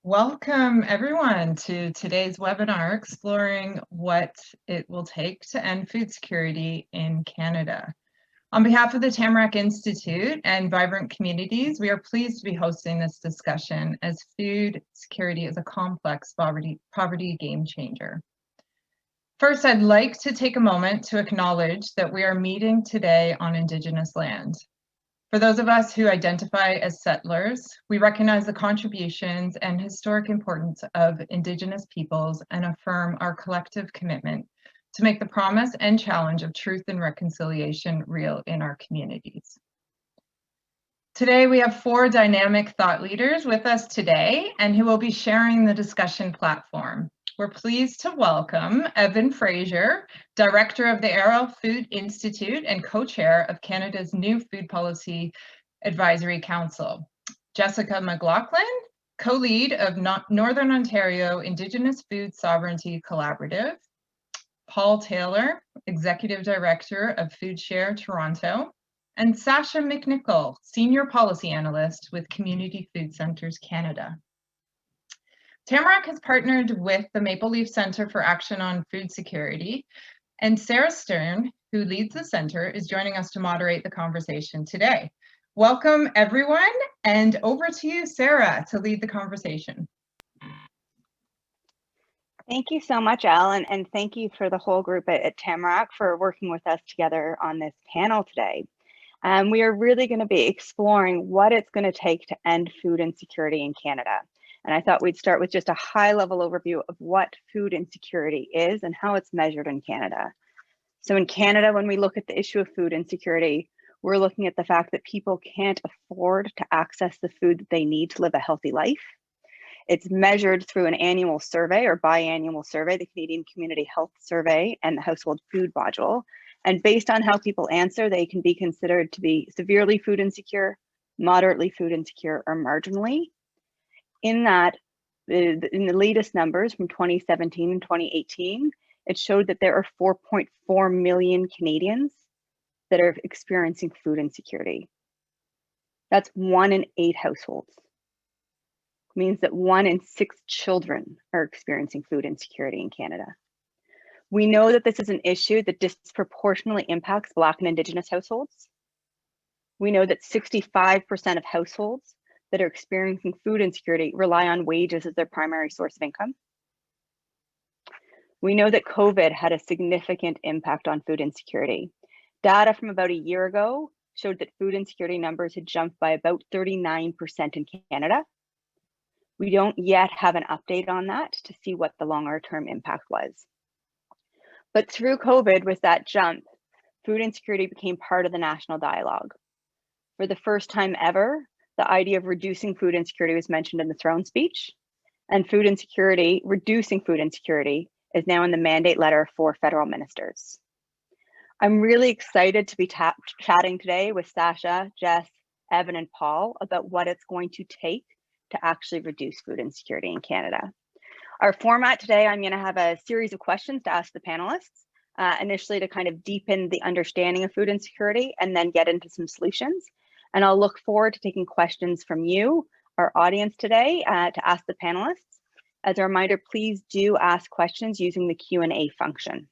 Welcome everyone to today's webinar exploring what it will take to end food security in Canada. On behalf of the Tamarack Institute and Vibrant Communities, we are pleased to be hosting this discussion as food security is a complex poverty game changer. First, I'd like to take a moment to acknowledge that we are meeting today on Indigenous land. For those of us who identify as settlers, we recognize the contributions and historic importance of Indigenous peoples and affirm our collective commitment to make the promise and challenge of truth and reconciliation real in our communities. Today, we have four dynamic thought leaders with us today and who will be sharing the discussion platform. We're pleased to welcome Evan Fraser, Director of the Arrow Food Institute and co-chair of Canada's new Food Policy Advisory Council. Jessica McLaughlin, co-lead of Northern Ontario Indigenous Food Sovereignty Collaborative. Paul Taylor, Executive Director of Food Share Toronto. And Sasha McNichol, Senior Policy Analyst with Community Food Centres Canada. Tamarack has partnered with the Maple Leaf Centre for Action on Food Security, and Sarah Stern, who leads the center, is joining us to moderate the conversation today. Welcome everyone, and over to you, Sarah, to lead the conversation. Thank you so much, Ellen, and thank you for the whole group at Tamarack for working with us together on this panel today. We are really going to be exploring what it's going to take to end food insecurity in Canada. And I thought we'd start with just a high-level overview of what food insecurity is and how it's measured in Canada. So in Canada, when we look at the issue of food insecurity, we're looking at the fact that people can't afford to access the food that they need to live a healthy life. It's measured through an annual survey or biannual survey, the Canadian Community Health Survey and the Household Food Module. And based on how people answer, they can be considered to be severely food insecure, moderately food insecure, or marginally. In that, in the latest numbers from 2017 and 2018, it showed that there are 4.4 million Canadians that are experiencing food insecurity. That's 1 in 8 households. It means that 1 in 6 children are experiencing food insecurity in Canada. We know that this is an issue that disproportionately impacts Black and Indigenous households. We know that 65% of households that are experiencing food insecurity rely on wages as their primary source of income. We know that COVID had a significant impact on food insecurity. Data from about a year ago showed that food insecurity numbers had jumped by about 39% in Canada. We don't yet have an update on that to see what the longer term impact was. But through COVID, with that jump, food insecurity became part of the national dialogue. For the first time ever, the idea of reducing food insecurity was mentioned in the throne speech, and food insecurity, reducing food insecurity, is now in the mandate letter for federal ministers. I'm really excited to be chatting today with Sasha, Jess, Evan, and Paul about what it's going to take to actually reduce food insecurity in Canada. Our format today, I'm going to have a series of questions to ask the panelists, initially to kind of deepen the understanding of food insecurity and then get into some solutions. And I'll look forward to taking questions from you, our audience today, to ask the panelists. As a reminder, please do ask questions using the Q&A function.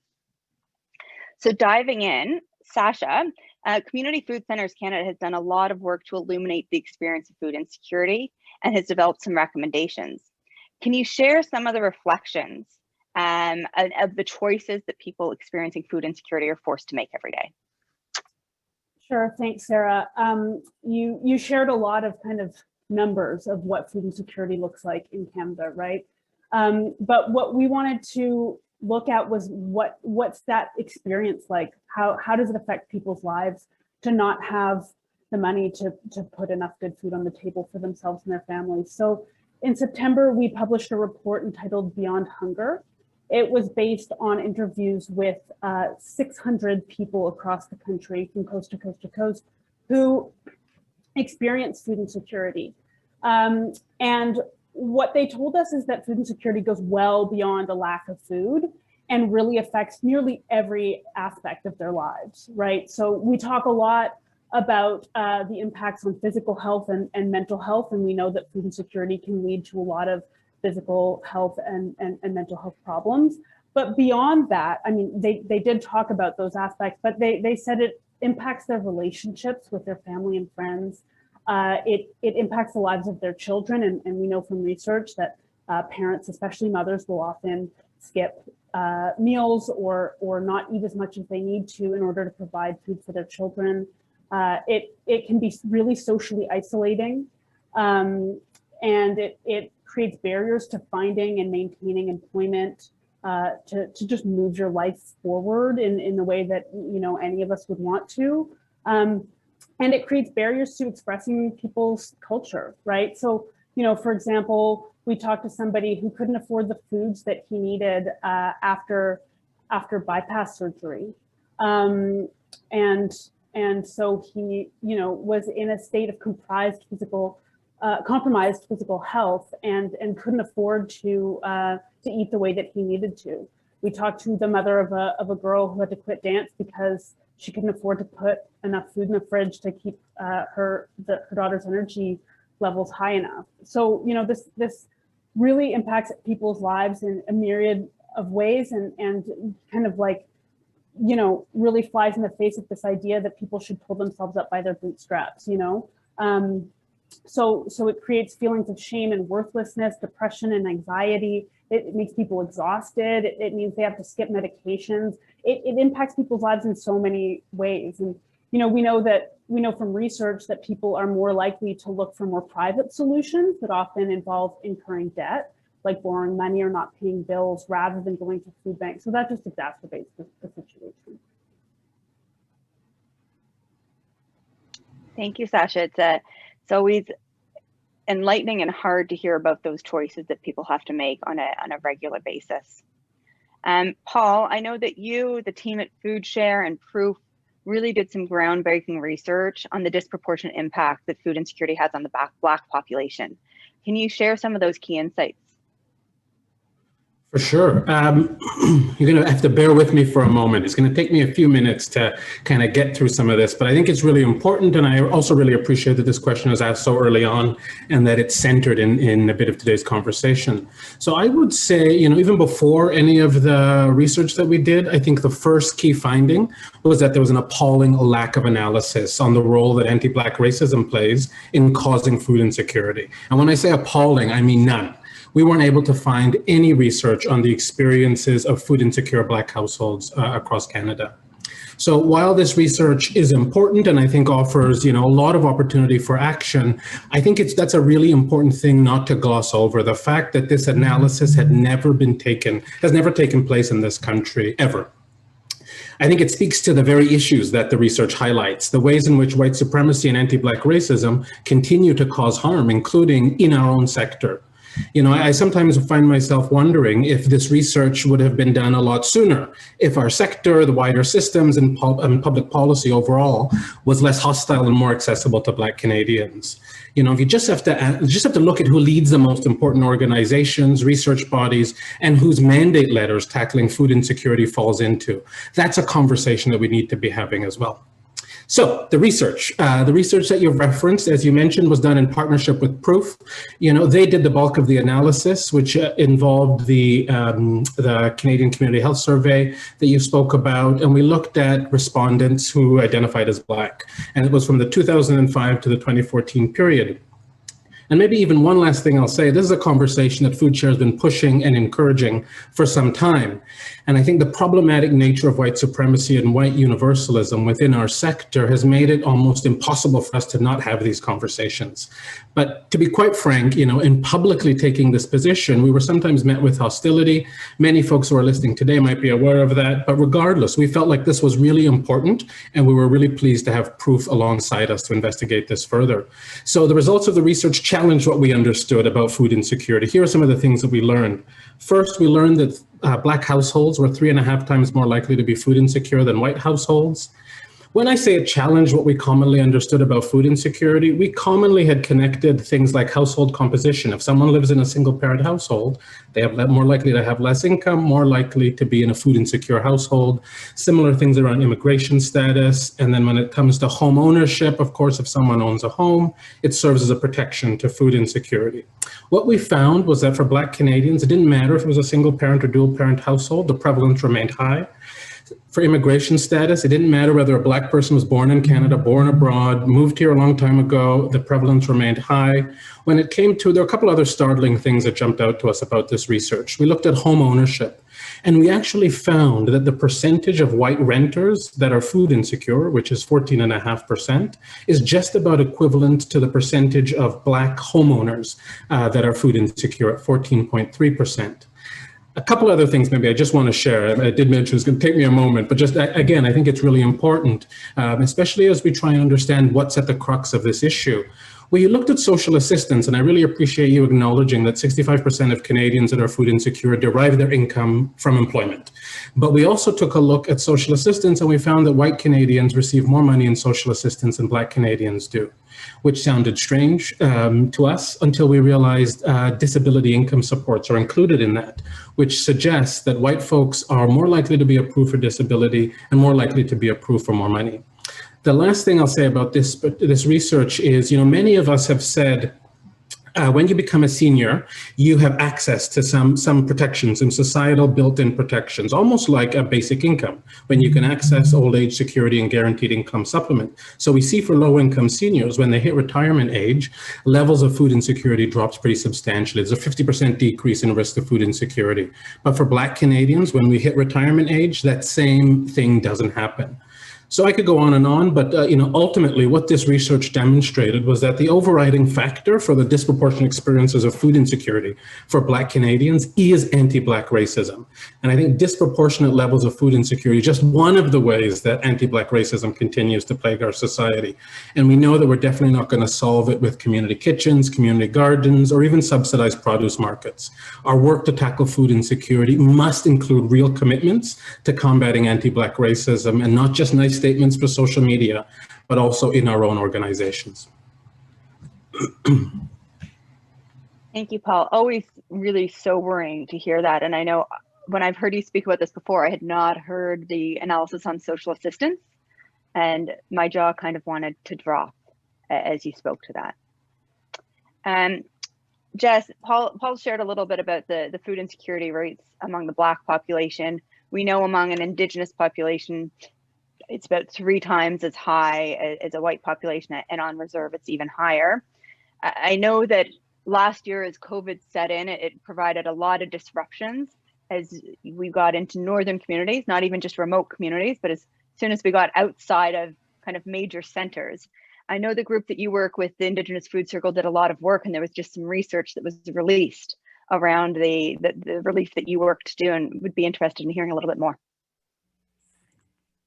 So diving in, Sasha, Community Food Centres Canada has done a lot of work to illuminate the experience of food insecurity and has developed some recommendations. Can you share some of the reflections of the choices that people experiencing food insecurity are forced to make every day? Sure, thanks, Sarah. You shared a lot of kind of numbers of what food insecurity looks like in Canada, right? But what we wanted to look at was what's that experience like? How does it affect people's lives to not have the money to put enough good food on the table for themselves and their families? So in September, we published a report entitled Beyond Hunger. It was based on interviews with 600 people across the country from coast to coast to coast who experienced food insecurity. And what they told us is that food insecurity goes well beyond a lack of food and really affects nearly every aspect of their lives, right? So we talk a lot about the impacts on physical health and mental health, and we know that food insecurity can lead to a lot of physical health and mental health problems. But beyond that, I mean, they did talk about those aspects, but they said it impacts their relationships with their family and friends. It impacts the lives of their children. And we know from research that parents, especially mothers, will often skip meals or not eat as much as they need to in order to provide food for their children. It can be really socially isolating, and it creates barriers to finding and maintaining employment, to just move your life forward in the way that any of us would want to. And it creates barriers to expressing people's culture, right? So, for example, we talked to somebody who couldn't afford the foods that he needed after bypass surgery. And so he, was in a state of compromised physical health and couldn't afford to eat the way that he needed to. We talked to the mother of a girl who had to quit dance because she couldn't afford to put enough food in the fridge to keep her daughter's energy levels high enough. So, this really impacts people's lives in a myriad of ways, and kind of like, really flies in the face of this idea that people should pull themselves up by their bootstraps, So it creates feelings of shame and worthlessness, depression and anxiety. It makes people exhausted. It means they have to skip medications. It impacts people's lives in so many ways. And, we know from research that people are more likely to look for more private solutions that often involve incurring debt, like borrowing money or not paying bills, rather than going to food banks. So that just exacerbates the situation. Thank you, Sasha. It's always enlightening and hard to hear about those choices that people have to make on a regular basis. Paul, I know that you, the team at FoodShare and Proof, really did some groundbreaking research on the disproportionate impact that food insecurity has on the Black population. Can you share some of those key insights? For sure. You're going to have to bear with me for a moment. It's going to take me a few minutes to kind of get through some of this, but I think it's really important. And I also really appreciate that this question was asked so early on and that it's centered in a bit of today's conversation. So I would say, even before any of the research that we did, I think the first key finding was that there was an appalling lack of analysis on the role that anti-Black racism plays in causing food insecurity. And when I say appalling, I mean none. We weren't able to find any research on the experiences of food insecure Black households across Canada. So while this research is important and I think offers, a lot of opportunity for action, I think that's a really important thing not to gloss over. The fact that this analysis has never taken place in this country ever. I think it speaks to the very issues that the research highlights, the ways in which white supremacy and anti-Black racism continue to cause harm, including in our own sector. I sometimes find myself wondering if this research would have been done a lot sooner, if our sector, the wider systems and public policy overall was less hostile and more accessible to Black Canadians. If you just have to look at who leads the most important organizations, research bodies, and whose mandate letters tackling food insecurity falls into. That's a conversation that we need to be having as well. So the research that you've referenced, as you mentioned, was done in partnership with Proof. They did the bulk of the analysis, which involved the Canadian Community Health Survey that you spoke about, and we looked at respondents who identified as Black, and it was from the 2005 to the 2014 period. And maybe even one last thing I'll say, this is a conversation that FoodShare has been pushing and encouraging for some time. And I think the problematic nature of white supremacy and white universalism within our sector has made it almost impossible for us to not have these conversations. But to be quite frank, in publicly taking this position, we were sometimes met with hostility. Many folks who are listening today might be aware of that. But regardless, we felt like this was really important, and we were really pleased to have Proof alongside us to investigate this further. So the results of the research challenged what we understood about food insecurity. Here are some of the things that we learned. First, we learned that Black households were 3.5 times more likely to be food insecure than white households. When I say it challenged what we commonly understood about food insecurity, we commonly had connected things like household composition. If someone lives in a single parent household, they have more likely to have less income, more likely to be in a food insecure household. Similar things around immigration status. And then when it comes to home ownership, of course, if someone owns a home, it serves as a protection to food insecurity. What we found was that for Black Canadians, it didn't matter if it was a single parent or dual parent household, the prevalence remained high. For immigration status, it didn't matter whether a Black person was born in Canada, born abroad, moved here a long time ago, the prevalence remained high. When it came to, there are a couple other startling things that jumped out to us about this research. We looked at home ownership, and we actually found that the percentage of white renters that are food insecure, which is 14.5%, is just about equivalent to the percentage of Black homeowners that are food insecure at 14.3%. A couple other things maybe I just want to share. I did mention it's going to take me a moment, but just again, I think it's really important, especially as we try and understand what's at the crux of this issue. We looked at social assistance, and I really appreciate you acknowledging that 65% of Canadians that are food insecure derive their income from employment. But we also took a look at social assistance, and we found that white Canadians receive more money in social assistance than Black Canadians do, which sounded strange to us until we realized disability income supports are included in that, which suggests that white folks are more likely to be approved for disability and more likely to be approved for more money. The last thing I'll say about this research is, many of us have said, when you become a senior, you have access to some protections and societal built-in protections, almost like a basic income, when you can access old age security and guaranteed income supplement. So we see for low-income seniors, when they hit retirement age, levels of food insecurity drops pretty substantially. There's a 50% decrease in risk of food insecurity. But for Black Canadians, when we hit retirement age, that same thing doesn't happen. So I could go on and on, but ultimately what this research demonstrated was that the overriding factor for the disproportionate experiences of food insecurity for Black Canadians is anti-Black racism. And I think disproportionate levels of food insecurity is just one of the ways that anti-Black racism continues to plague our society. And we know that we're definitely not going to solve it with community kitchens, community gardens, or even subsidized produce markets. Our work to tackle food insecurity must include real commitments to combating anti-Black racism, and not just nice statements for social media, but also in our own organizations. Thank you, Paul. Always really sobering to hear that. And I know when I've heard you speak about this before, I had not heard the analysis on social assistance, and my jaw kind of wanted to drop as you spoke to that. Jess, Paul shared a little bit about the food insecurity rates among the Black population. We know among an Indigenous population, it's about 3 times as high as a white population, and on reserve, it's even higher. I know that last year, as COVID set in, it provided a lot of disruptions as we got into northern communities, not even just remote communities, but as soon as we got outside of kind of major centers. I know the group that you work with, the Indigenous Food Circle, did a lot of work, and there was just some research that was released around the relief that you worked to do, and would be interested in hearing a little bit more.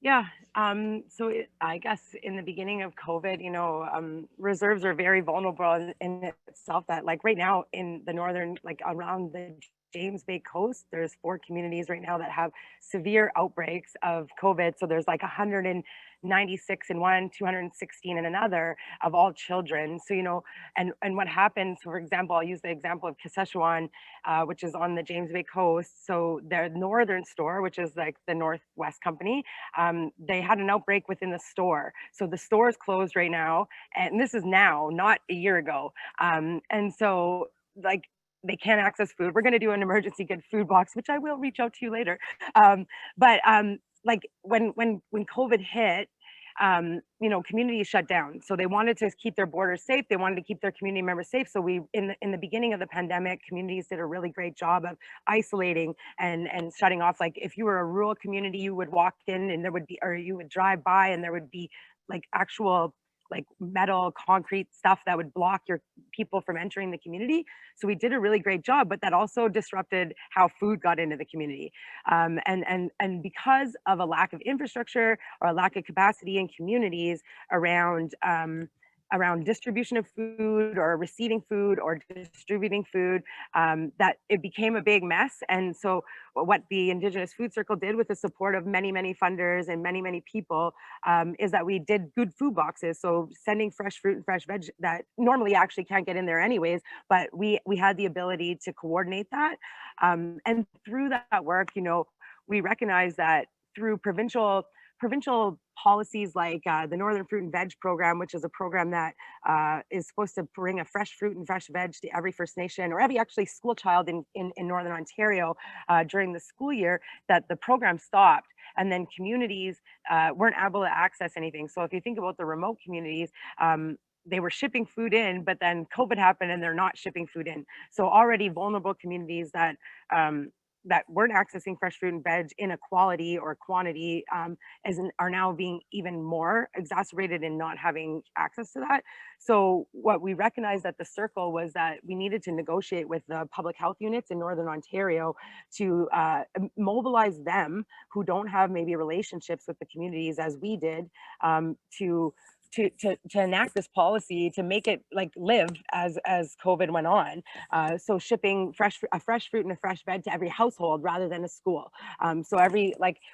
Yeah, I guess in the beginning of COVID, reserves are very vulnerable in itself. That, like, right now in the northern, like around the James Bay coast, there's 4 communities right now that have severe outbreaks of COVID. So there's like 196 in one, 216 in another, of all children. So, and what happens, for example, I'll use the example of Saskatchewan, which is on the James Bay coast. So their northern store, which is like the Northwest Company, they had an outbreak within the store. So the store is closed right now. And this is now, not a year ago. And so, like, they can't access food. We're going to do an emergency good food box, which I will reach out to you later. Like when COVID hit, communities shut down. So they wanted to keep their borders safe. They wanted to keep their community members safe. So we, in the beginning of the pandemic, communities did a really great job of isolating and shutting off. Like if you were a rural community, you would walk in and there would be, or you would drive by and there would be like actual like metal, concrete stuff that would block your people from entering the community. So we did a really great job, but that also disrupted how food got into the community. And because of a lack of infrastructure or a lack of capacity in communities around around distribution of food or receiving food or distributing food, that it became a big mess. And so what the Indigenous Food Circle did with the support of many, many funders and many, many people is that we did good food boxes. So sending fresh fruit and fresh veg that normally actually can't get in there anyways, but we had the ability to coordinate that. And through that work, you know, we recognize that through provincial policies like the Northern Fruit and Veg program, which is a program that is supposed to bring a fresh fruit and fresh veg to every First Nation or every actually school child in Northern Ontario during the school year, that the program stopped and then communities weren't able to access anything. So if you think about the remote communities, they were shipping food in, but then COVID happened and they're not shipping food in. So already vulnerable communities that that weren't accessing fresh fruit and veg in a quality or quantity are now being even more exacerbated in not having access to that. So what we recognized at the Circle was that we needed to negotiate with the public health units in Northern Ontario to mobilize them who don't have maybe relationships with the communities as we did, to enact this policy to make it like live as COVID went on. So shipping a fresh fruit and a fresh veg to every household rather than a school. So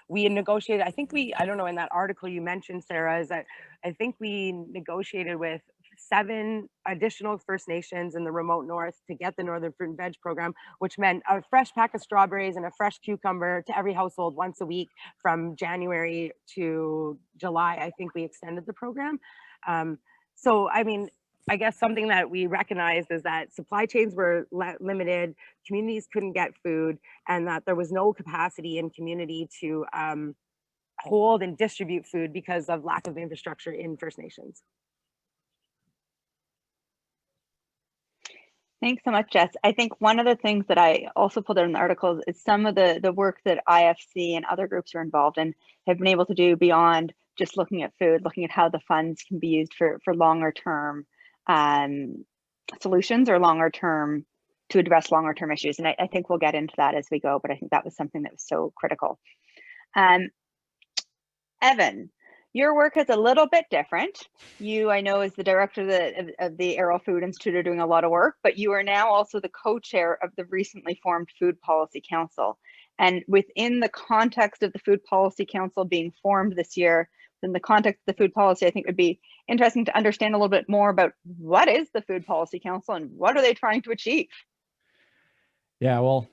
we negotiated, I don't know, in that article you mentioned, Sarah, is that I think we negotiated with 7 additional First Nations in the remote north to get the Northern Fruit and Veg program, which meant a fresh pack of strawberries and a fresh cucumber to every household once a week from January to July. I think we extended the program. So, I mean, I guess something that we recognized is that supply chains were limited, communities couldn't get food, and that there was no capacity in community to hold and distribute food because of lack of infrastructure in First Nations. Thanks so much, Jess. I think one of the things that I also pulled out in the articles is some of the work that IFC and other groups are involved in have been able to do beyond just looking at food, looking at how the funds can be used for longer term solutions or longer term to address longer term issues. And I think we'll get into that as we go, but I think that was something that was so critical. Evan, your work is a little bit different. You, I know, as the director of the Arrow Food Institute, are doing a lot of work, but you are now also the co-chair of the recently formed Food Policy Council. And within the context of the Food Policy Council being formed this year, in the context of the food policy, I think it would be interesting to understand a little bit more about what is the Food Policy Council and what are they trying to achieve? Yeah, well,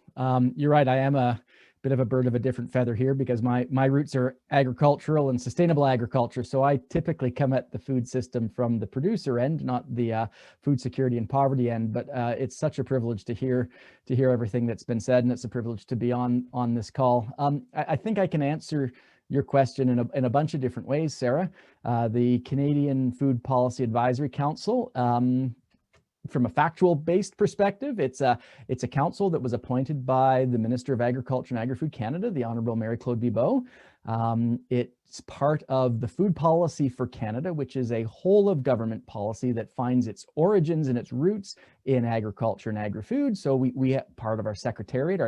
you're right. I am a bit of a bird of a different feather here because my roots are agricultural and sustainable agriculture. So I typically come at the food system from the producer end, not the food security and poverty end. But it's such a privilege to hear everything that's been said, and it's a privilege to be on this call. I think I can answer your question in a bunch of different ways, Sarah. The Canadian Food Policy Advisory Council, from a factual based perspective, it's a council that was appointed by the Minister of Agriculture and Agri-Food Canada, the Honourable Marie-Claude Bibeau. It's part of the Food Policy for Canada, which is a whole of government policy that finds its origins and its roots in agriculture and agri-food. So we have part of our secretariat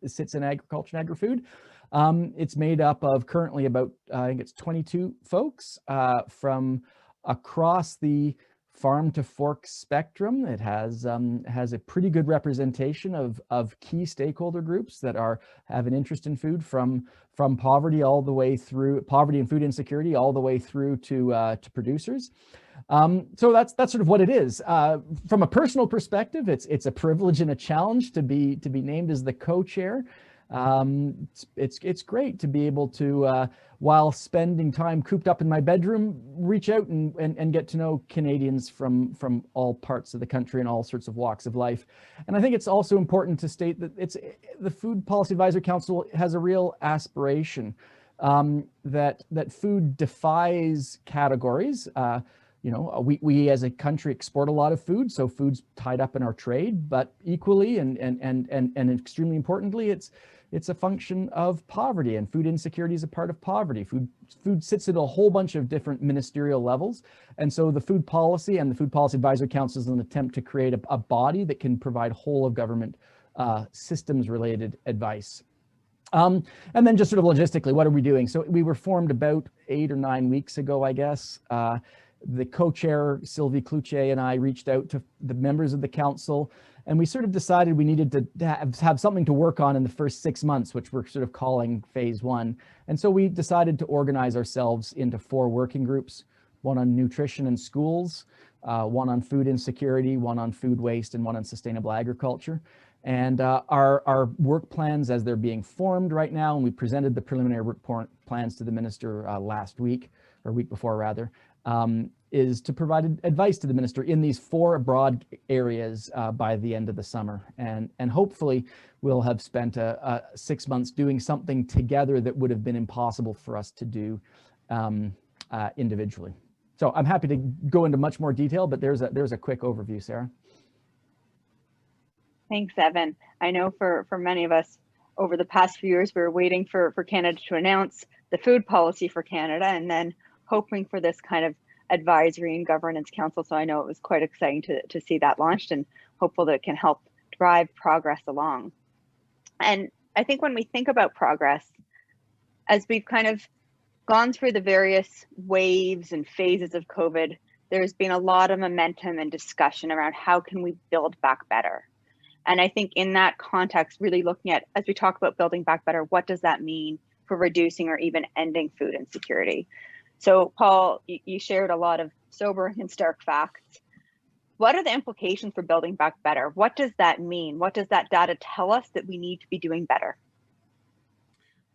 sits in agriculture and agri-food. It's made up of currently about, I think it's 22 folks from across the farm to fork spectrum. It has a pretty good representation of key stakeholder groups that have an interest in food, from poverty all the way through poverty and food insecurity all the way through to producers. So that's sort of what it is. From a personal perspective, it's a privilege and a challenge to be named as the co-chair. It's great to be able to, while spending time cooped up in my bedroom, reach out and get to know Canadians from all parts of the country and all sorts of walks of life. And I think it's also important to state that the Food Policy Advisory Council has a real aspiration that food defies categories. We as a country export a lot of food, so food's tied up in our trade, but equally and extremely importantly, it's a function of poverty, and food insecurity is a part of poverty. Food sits at a whole bunch of different ministerial levels. And so the Food Policy and the Food Policy Advisory Council is an attempt to create a body that can provide whole of government systems related advice. And then just sort of logistically, what are we doing? So we were formed about 8 or 9 weeks ago, I guess. the co-chair, Sylvie Cloutier, and I reached out to the members of the council, and we sort of decided we needed to have something to work on in the first 6 months, which we're sort of calling phase 1. And so we decided to organize ourselves into 4 working groups, one on nutrition in schools, one on food insecurity, one on food waste, and one on sustainable agriculture. And our work plans, as they're being formed right now, and we presented the preliminary work plans to the minister last week, or week before rather, is to provide advice to the minister in these 4 broad areas by the end of the summer. And hopefully we'll have spent 6 months doing something together that would have been impossible for us to do individually. So I'm happy to go into much more detail, but there's a quick overview, Sarah. Thanks, Evan. I know for many of us over the past few years, we were waiting for Canada to announce the food policy for Canada, and then hoping for this kind of advisory and governance council. So I know it was quite exciting to see that launched, and hopeful that it can help drive progress along. And I think when we think about progress, as we've kind of gone through the various waves and phases of COVID, there's been a lot of momentum and discussion around how can we build back better. And I think in that context, really looking at, as we talk about building back better, what does that mean for reducing or even ending food insecurity? So Paul, you shared a lot of sobering and stark facts. What are the implications for building back better? What does that mean? What does that data tell us that we need to be doing better?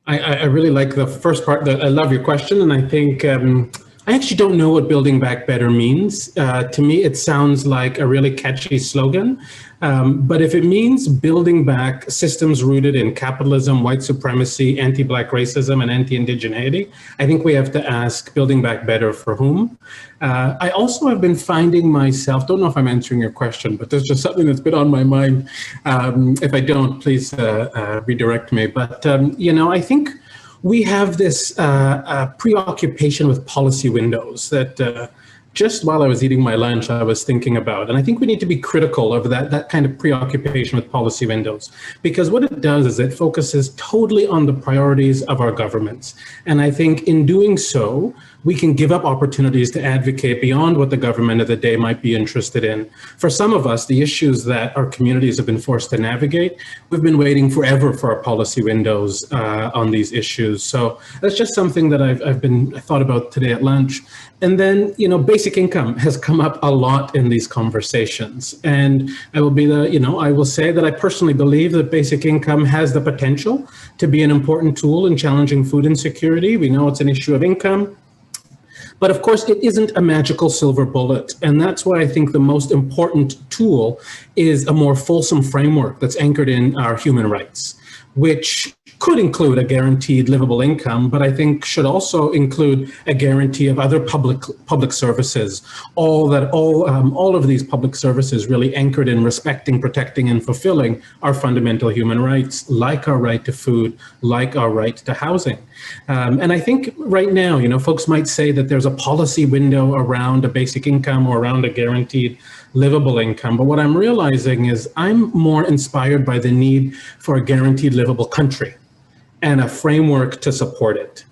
I really like the first part. I love your question, and I think I actually don't know what building back better means. To me, it sounds like a really catchy slogan. But if it means building back systems rooted in capitalism, white supremacy, anti-Black racism, and anti-indigeneity, I think we have to ask, building back better for whom? I also have been finding myself, don't know if I'm answering your question, but there's just something that's been on my mind. If I don't, please redirect me. But, you know, I think we have this preoccupation with policy windows that just while I was eating my lunch, I was thinking about. And I think we need to be critical of that kind of preoccupation with policy windows, because what it does is it focuses totally on the priorities of our governments. And I think in doing so, we can give up opportunities to advocate beyond what the government of the day might be interested in. For some of us, the issues that our communities have been forced to navigate, we've been waiting forever for our policy windows on these issues. So that's just something that I thought about today at lunch. And then, you know, basic income has come up a lot in these conversations. And I will say that I personally believe that basic income has the potential to be an important tool in challenging food insecurity. We know it's an issue of income. But of course, it isn't a magical silver bullet. And that's why I think the most important tool is a more fulsome framework that's anchored in our human rights, which could include a guaranteed livable income, but I think should also include a guarantee of other public services. All of these public services really anchored in respecting, protecting, and fulfilling our fundamental human rights, like our right to food, like our right to housing. And I think right now, you know, folks might say that there's a policy window around a basic income or around a guaranteed livable income. But what I'm realizing is I'm more inspired by the need for a guaranteed livable country and a framework to support it.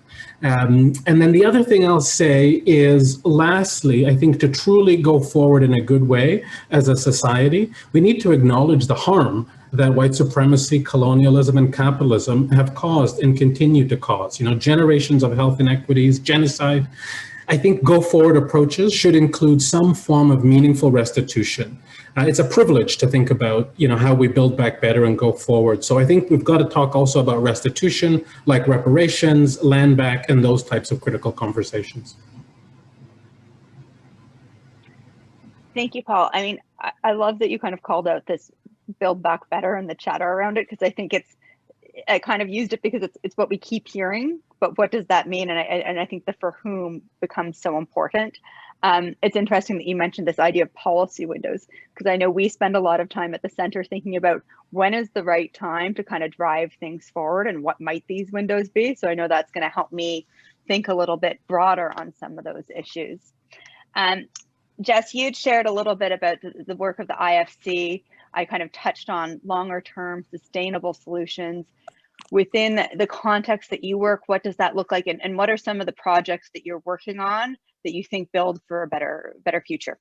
And then the other thing I'll say is, lastly, I think to truly go forward in a good way as a society, we need to acknowledge the harm that white supremacy, colonialism, and capitalism have caused and continue to cause. You know, generations of health inequities, genocide. I think go forward approaches should include some form of meaningful restitution. It's a privilege to think about, you know, how we build back better and go forward. So I think we've got to talk also about restitution, like reparations, land back, and those types of critical conversations. Thank you, Paul. I mean, I love that you kind of called out this build back better and the chatter around it, because I think I kind of used it because it's what we keep hearing, but what does that mean? And I think the for whom becomes so important. It's interesting that you mentioned this idea of policy windows, because I know we spend a lot of time at the center thinking about when is the right time to kind of drive things forward and what might these windows be. So I know that's going to help me think a little bit broader on some of those issues. Jess, you'd shared a little bit about the work of the IFC. I kind of touched on longer term sustainable solutions. Within the context that you work, what does that look like? And what are some of the projects that you're working on that you think build for a better future?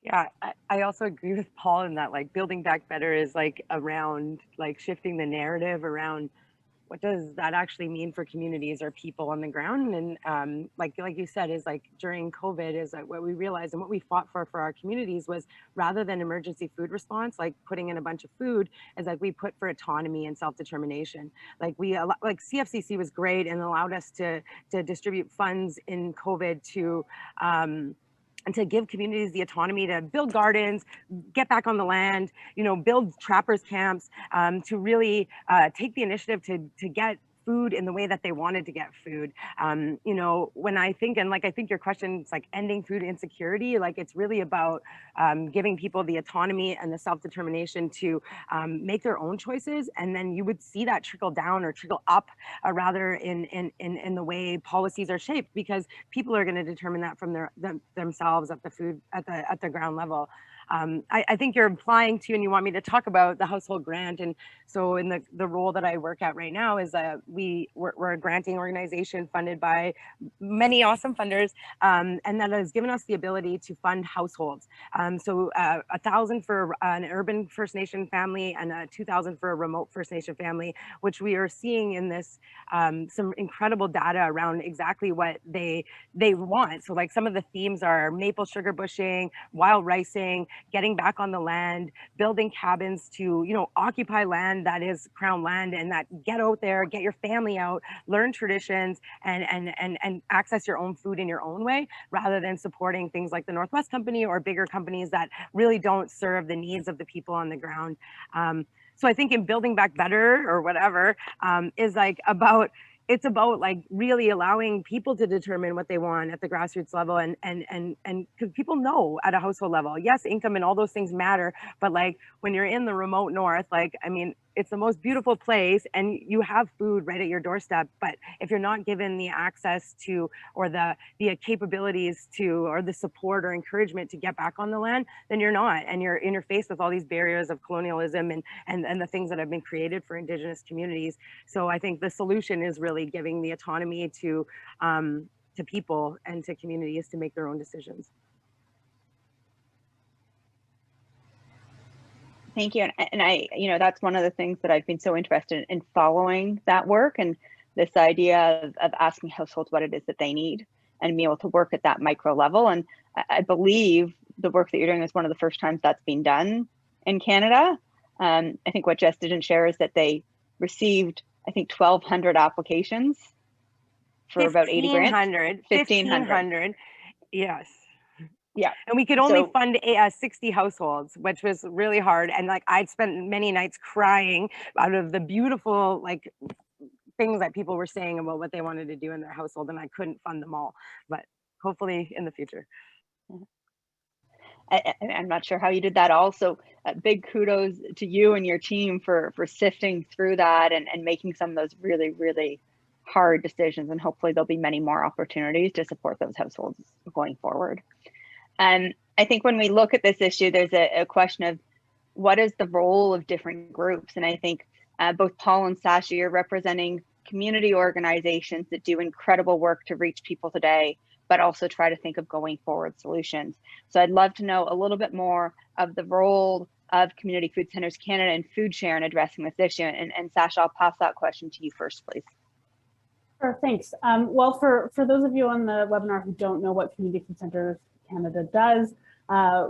Yeah, I also agree with Paul in that like building back better is like around like shifting the narrative around what does that actually mean for communities or people on the ground. And like you said, is like during COVID is like what we realized and what we fought for our communities was rather than emergency food response, like putting in a bunch of food, is like we put for autonomy and self-determination. Like like CFCC was great and allowed us to distribute funds in COVID to and to give communities the autonomy to build gardens, get back on the land, you know, build trappers camps, to really take the initiative to get food in the way that they wanted to get food. You know, when I think, and like I think your question is like ending food insecurity, like it's really about giving people the autonomy and the self-determination to make their own choices, and then you would see that trickle down or trickle up, rather in the way policies are shaped, because people are going to determine that from themselves at the food at the ground level. I think you're implying to, and you want me to talk about the household grant. And so in the role that I work at right now is we're a granting organization funded by many awesome funders, and that has given us the ability to fund households. So 1,000 for an urban First Nation family and 2,000 for a remote First Nation family, which we are seeing in this some incredible data around exactly what they want. So like some of the themes are maple sugar bushing, wild ricing, getting back on the land, building cabins to, you know, occupy land that is Crown land, and that get out there, get your family out, learn traditions, and access your own food in your own way, rather than supporting things like the Northwest Company or bigger companies that really don't serve the needs of the people on the ground. So I think in building back better or whatever is like about, it's about like really allowing people to determine what they want at the grassroots level, and because people know at a household level, yes, income and all those things matter, but like when you're in the remote north, like, I mean, it's the most beautiful place and you have food right at your doorstep, but if you're not given the access to, or the capabilities to, or the support or encouragement to get back on the land, then you're not, and you're faced with all these barriers of colonialism and the things that have been created for Indigenous communities. So I think the solution is really giving the autonomy to people and to communities to make their own decisions. Thank you. And I, you know, that's one of the things that I've been so interested in following that work, and this idea of asking households what it is that they need and being able to work at that micro level. And I believe the work that you're doing is one of the first times that's been done in Canada. I think what Jess didn't share is that they received, I think, 1,200 applications for about 80 grants. 1,500, yes. Yeah. And we could only fund 60 households, which was really hard. And like I'd spent many nights crying out of the beautiful like things that people were saying about what they wanted to do in their household, and I couldn't fund them all, but hopefully in the future. I'm not sure how you did that. Also, big kudos to you and your team for sifting through that and making some of those really, really hard decisions. And hopefully there'll be many more opportunities to support those households going forward. And I think when we look at this issue, there's a question of what is the role of different groups? And I think both Paul and Sashi are representing community organizations that do incredible work to reach people today, but also try to think of going forward solutions. So I'd love to know a little bit more of the role of Community Food Centers Canada and Food Share in addressing this issue. And Sashi, I'll pass that question to you first, please. Sure, thanks. Well, for those of you on the webinar who don't know what Community Food Centers Canada does,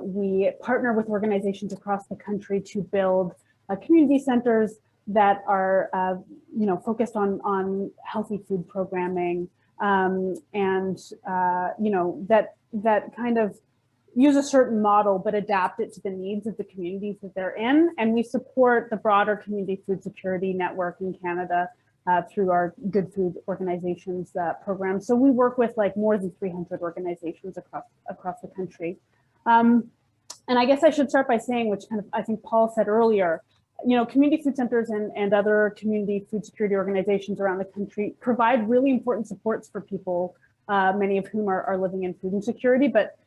we partner with organizations across the country to build community centers that are focused on healthy food programming, and that kind of use a certain model but adapt it to the needs of the communities that they're in. And we support the broader community food security network in Canada through our Good Food Organizations program. So we work with like more than 300 organizations across the country. And I guess I should start by saying, which kind of I think Paul said earlier, community food centers and other community food security organizations around the country provide really important supports for people, many of whom are living in food insecurity, but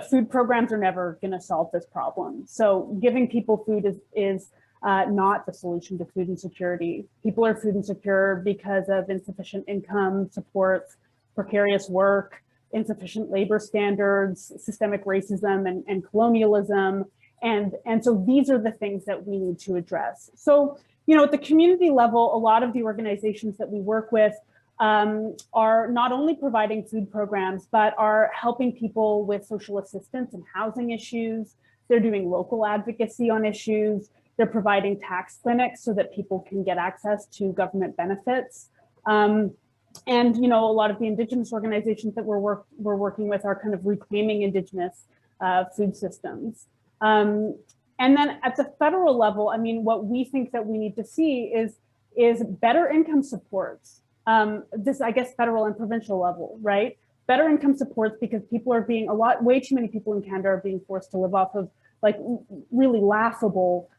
food programs are never going to solve this problem. So giving people food is not the solution to food insecurity. People are food insecure because of insufficient income, supports, precarious work, insufficient labor standards, systemic racism and colonialism. And so these are the things that we need to address. So, at the community level, a lot of the organizations that we work with are not only providing food programs, but are helping people with social assistance and housing issues. They're doing local advocacy on issues. They're providing tax clinics so that people can get access to government benefits. And a lot of the indigenous organizations that we're working with are kind of reclaiming indigenous food systems. And then at the federal level, I mean, what we think that we need to see is better income supports. This, I guess, federal and provincial level, right? Better income supports, because people are being way too many people in Canada are being forced to live off of like really laughable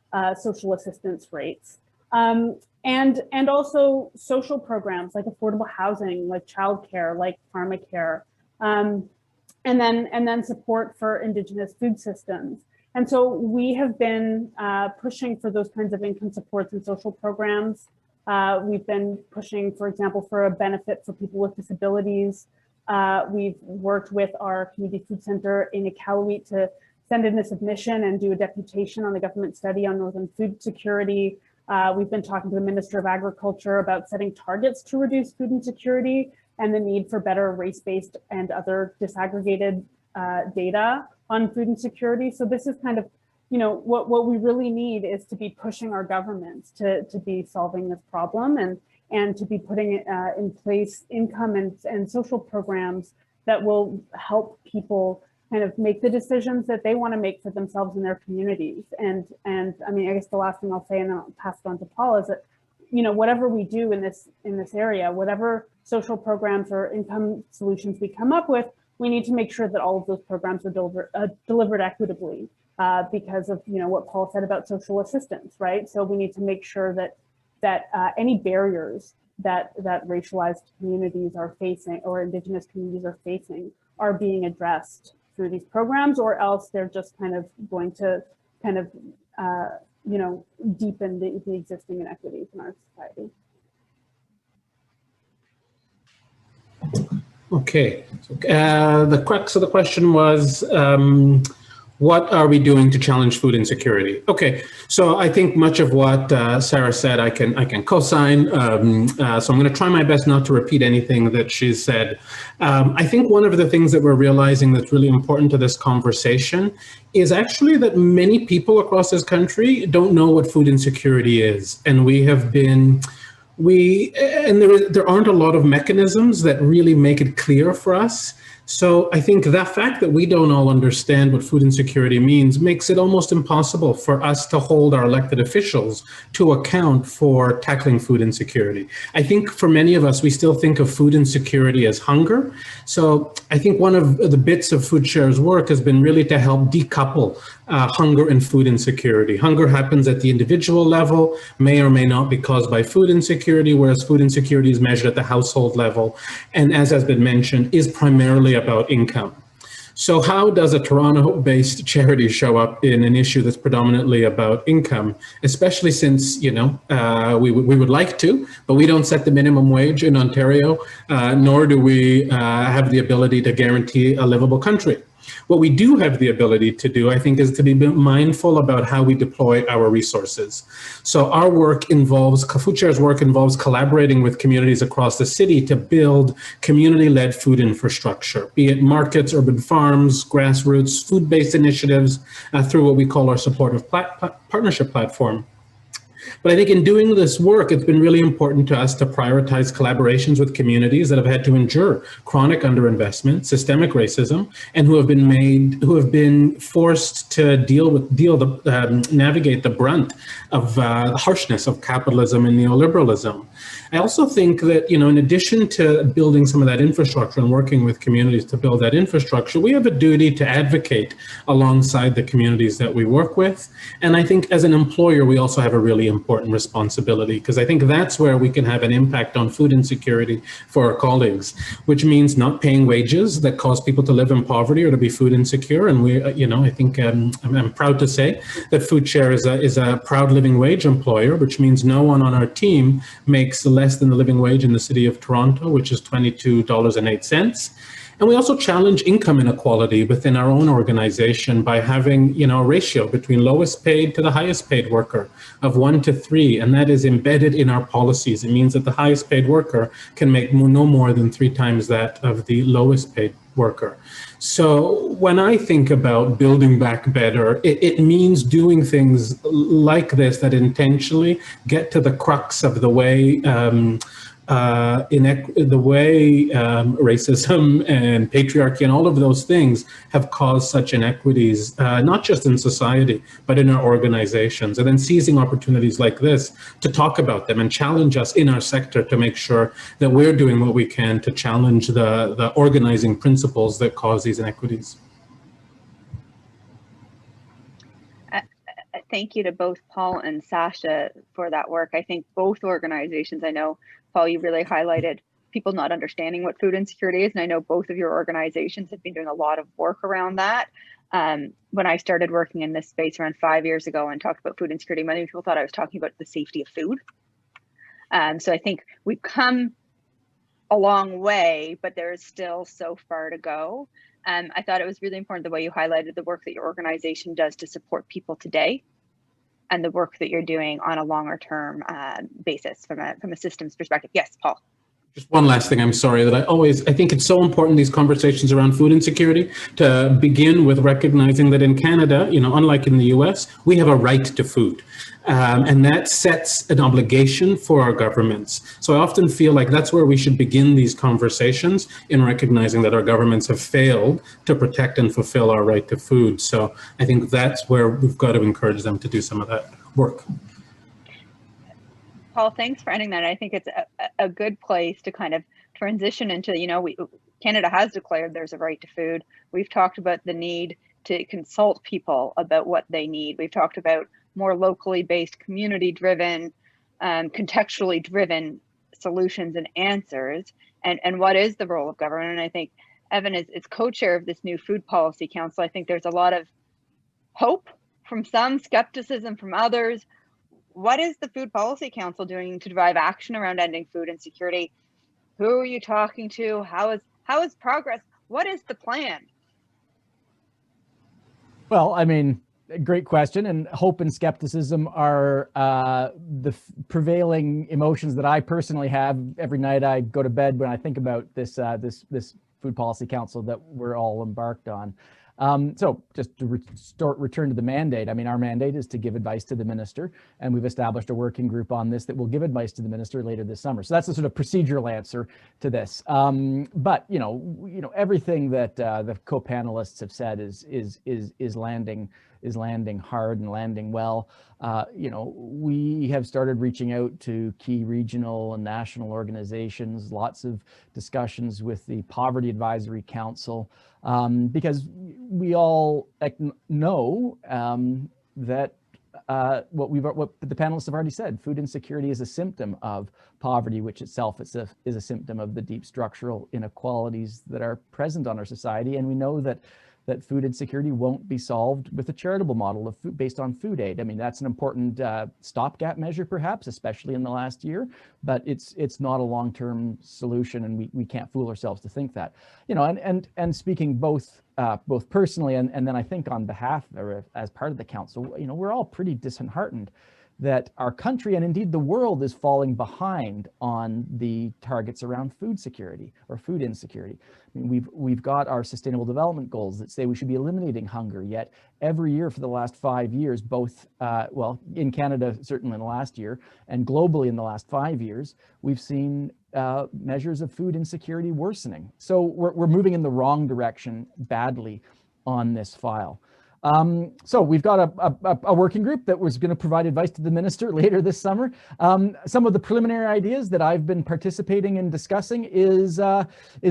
social assistance rates. And also social programs like affordable housing, like childcare, like pharmacare, and then support for indigenous food systems. And so we have been pushing for those kinds of income supports and social programs. We've been pushing, for example, for a benefit for people with disabilities. We've worked with our community food center in Iqaluit to send in a submission and do a deputation on the government study on northern food security. We've been talking to the Minister of Agriculture about setting targets to reduce food insecurity and the need for better race-based and other disaggregated data on food insecurity. So this is kind of, what we really need is to be pushing our governments to be solving this problem and to be putting in place income and social programs that will help people kind of make the decisions that they want to make for themselves and their communities. And I mean, I guess the last thing I'll say, and then I'll pass it on to Paul, is that, whatever we do in this area, whatever social programs or income solutions we come up with, we need to make sure that all of those programs are delivered equitably because of, what Paul said about social assistance, right? So we need to make sure that any barriers that racialized communities are facing or indigenous communities are facing are being addressed through these programs, or else they're just kind of going to deepen the existing inequities in our society. Okay, the crux of the question was, what are we doing to challenge food insecurity? Okay, so I think much of what Sarah said, I can co-sign. So I'm going to try my best not to repeat anything that she said. I think one of the things that we're realizing that's really important to this conversation is actually that many people across this country don't know what food insecurity is, and there aren't a lot of mechanisms that really make it clear for us. So I think the fact that we don't all understand what food insecurity means makes it almost impossible for us to hold our elected officials to account for tackling food insecurity. I think for many of us, we still think of food insecurity as hunger. So I think one of the bits of FoodShare's work has been really to help decouple hunger and food insecurity. Hunger happens at the individual level, may or may not be caused by food insecurity, whereas food insecurity is measured at the household level, and as has been mentioned, is primarily about income. So how does a Toronto-based charity show up in an issue that's predominantly about income, especially since, we would like to, but we don't set the minimum wage in Ontario, nor do we have the ability to guarantee a livable country. What we do have the ability to do, I think, is to be mindful about how we deploy our resources. So our work involves, FoodShare's work involves collaborating with communities across the city to build community-led food infrastructure, be it markets, urban farms, grassroots, food-based initiatives through what we call our supportive partnership platform. But I think in doing this work, it's been really important to us to prioritize collaborations with communities that have had to endure chronic underinvestment, systemic racism, and who have been forced to navigate the brunt of the harshness of capitalism and neoliberalism. I also think that, in addition to building some of that infrastructure and working with communities to build that infrastructure, we have a duty to advocate alongside the communities that we work with. And I think as an employer, we also have a really important responsibility, because I think that's where we can have an impact on food insecurity for our colleagues, which means not paying wages that cause people to live in poverty or to be food insecure. And we, I think I'm proud to say that FoodShare is a proud living wage employer, which means no one on our team makes less than the living wage in the city of Toronto, which is $22.08. And we also challenge income inequality within our own organization by having, a ratio between lowest paid to the highest paid worker of 1 to 3, and that is embedded in our policies. It means that the highest paid worker can make no more than 3 times that of the lowest paid worker. So when I think about building back better, it means doing things like this that intentionally get to the crux of the way racism and patriarchy and all of those things have caused such inequities, not just in society, but in our organizations. And then seizing opportunities like this to talk about them and challenge us in our sector to make sure that we're doing what we can to challenge the organizing principles that cause these inequities. Thank you to both Paul and Sasha for that work. I think both organizations, I know, Paul, you really highlighted people not understanding what food insecurity is. And I know both of your organizations have been doing a lot of work around that. When I started working in this space around 5 years ago and talked about food insecurity, many people thought I was talking about the safety of food. So I think we've come a long way, but there is still so far to go. I thought it was really important the way you highlighted the work that your organization does to support people today, and the work that you're doing on a longer term basis from a systems perspective. Yes, Paul. Just one last thing, I'm sorry, that I think it's so important, these conversations around food insecurity, to begin with recognizing that in Canada, unlike in the US, we have a right to food. And that sets an obligation for our governments. So I often feel like that's where we should begin these conversations, in recognizing that our governments have failed to protect and fulfill our right to food. So I think that's where we've got to encourage them to do some of that work. Paul, thanks for ending that. I think it's a good place to kind of transition into, Canada has declared there's a right to food. We've talked about the need to consult people about what they need. We've talked about more locally based, community driven, contextually driven solutions and answers. And what is the role of government? And I think Evan is co-chair of this new Food Policy Council. I think there's a lot of hope from some, skepticism from others. What is the Food Policy Council doing to drive action around ending food insecurity? Who are you talking to? How is progress? What is the plan? Well, I mean, great question. And hope and skepticism are the prevailing emotions that I personally have every night I go to bed when I think about this Food Policy Council that we're all embarked on. So just to return to the mandate, I mean, our mandate is to give advice to the minister, and we've established a working group on this that will give advice to the minister later this summer. So that's the sort of procedural answer to this. But everything that the co-panelists have said is landing hard and landing well. We have started reaching out to key regional and national organizations, lots of discussions with the Poverty Advisory Council, because we all know that what the panelists have already said, food insecurity is a symptom of poverty, which itself is a symptom of the deep structural inequalities that are present on our society. And we know that food insecurity won't be solved with a charitable model of food based on food aid. I mean, that's an important stopgap measure, perhaps, especially in the last year, but it's not a long-term solution, and we can't fool ourselves to think that. And speaking both personally and then I think on behalf or as part of the council, we're all pretty disheartened that our country and indeed the world is falling behind on the targets around food security or food insecurity. I mean, we've got our sustainable development goals that say we should be eliminating hunger, yet every year for the last 5 years, both, in Canada, certainly in the last year, and globally in the last 5 years, we've seen measures of food insecurity worsening. So we're moving in the wrong direction badly on this file. So we've got a working group that was going to provide advice to the minister later this summer. Some of the preliminary ideas that I've been participating in discussing is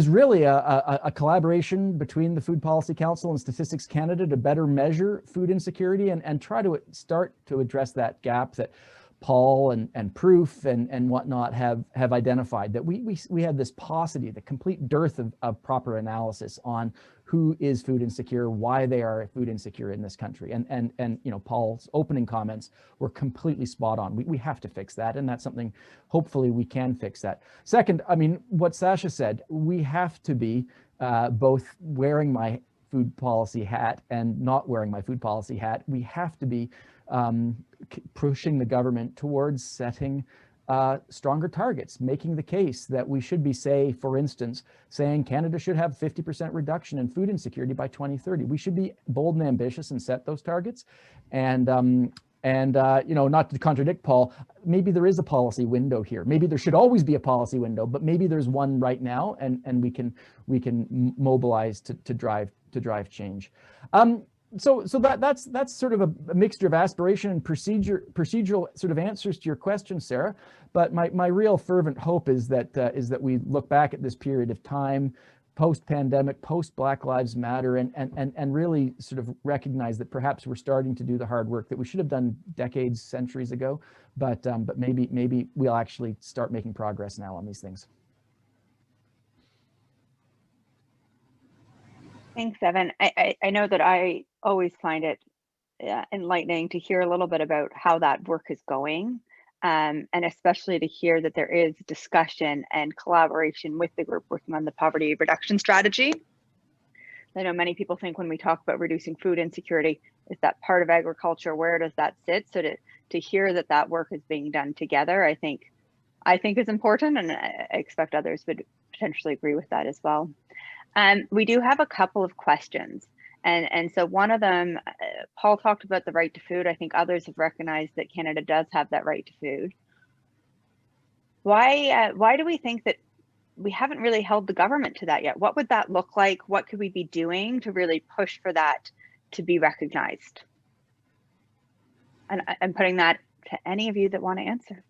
really a collaboration between the Food Policy Council and Statistics Canada to better measure food insecurity and try to start to address that gap that Paul and Proof and whatnot have identified, that we have this paucity, the complete dearth of proper analysis on who is food insecure, why they are food insecure in this country. And you know, Paul's opening comments were completely spot on. We have to fix that, and that's something, hopefully we can fix that. Second, I mean, what Sasha said, we have to be both wearing my food policy hat and not wearing my food policy hat. We have to be pushing the government towards setting stronger targets, making the case that we should be, say, for instance, saying Canada should have 50% reduction in food insecurity by 2030. We should be bold and ambitious and set those targets. And you know, not to contradict Paul, maybe there is a policy window here. Maybe there should always be a policy window, but maybe there's one right now, and we can mobilize to drive change. So that's sort of a mixture of aspiration and procedural sort of answers to your question, Sarah. But my real fervent hope is that we look back at this period of time, post-pandemic, post-Black Lives Matter, and really sort of recognize that perhaps we're starting to do the hard work that we should have done decades, centuries ago. But maybe we'll actually start making progress now on these things. Thanks, Evan. I know that I always find it enlightening to hear a little bit about how that work is going, and especially to hear that there is discussion and collaboration with the group working on the poverty reduction strategy. I know many people think when we talk about reducing food insecurity, is that part of agriculture? Where does that sit? So to hear that that work is being done together, I think is important, and I expect others would potentially agree with that as well. We do have a couple of questions. And so one of them, Paul talked about the right to food. I think others have recognized that Canada does have that right to food. Why do we think that we haven't really held the government to that yet? What would that look like? What could we be doing to really push for that to be recognized? And I'm putting that to any of you that want to answer.